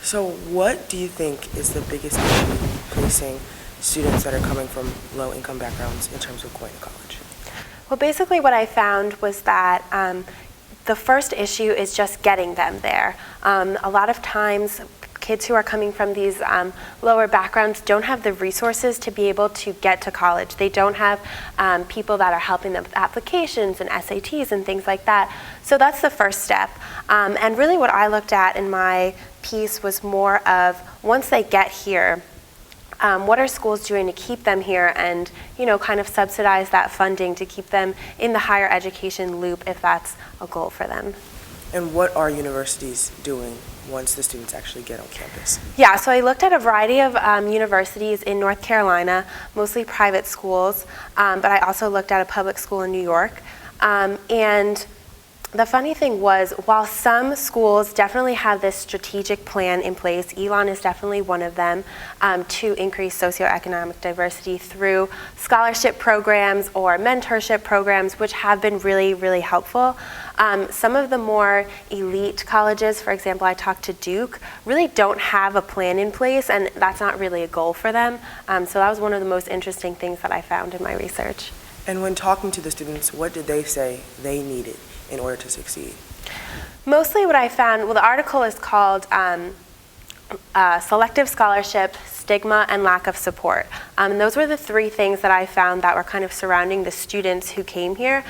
So what do you think is the biggest issue facing students that are coming from low-income backgrounds in terms of going to college? Well, basically what I found was that the first issue is just getting them there. A lot of times kids who are coming from these lower backgrounds don't have the resources to be able to get to college. They don't have people that are helping them with applications and SATs and things like that. So that's the first step. And really what I looked at in my piece was more of, once they get here, what are schools doing to keep them here and, kind of subsidize that funding to keep them in the higher education loop if that's a goal for them. And what are universities doing once the students actually get on campus? Yeah, so I looked at a variety of universities in North Carolina, mostly private schools, but I also looked at a public school in New York. And the funny thing was, while some schools definitely have this strategic plan in place, Elon is definitely one of them, to increase socioeconomic diversity through scholarship programs or mentorship programs, which have been really, really helpful. Some of the more elite colleges, for example, I talked to Duke, really don't have a plan in place, and that's not really a goal for them. So that was one of the most interesting things that I found in my research. And when talking to the students, what did they say they needed in order to succeed? Mostly what I found, well, the article is called Selective Scholarship, Stigma, and Lack of Support. And those were the three things that I found that were kind of surrounding the students who came here.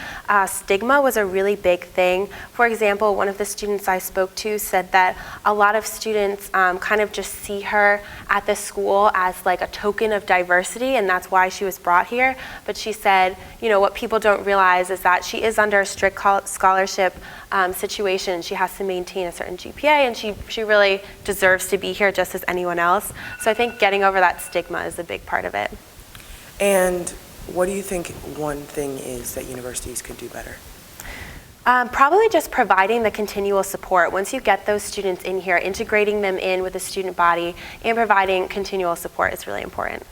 Stigma was a really big thing. For example, one of the students I spoke to said that a lot of students kind of just see her at the school as like a token of diversity, and that's why she was brought here. But she said, what people don't realize is that she is under a strict scholarship situation. She has to maintain a certain GPA, and she really deserves to be here just as anyone else. So I think getting over that stigma is a big part of it. And what do you think one thing is that universities could do better? Probably just providing the continual support. Once you get those students in here, integrating them in with the student body and providing continual support is really important.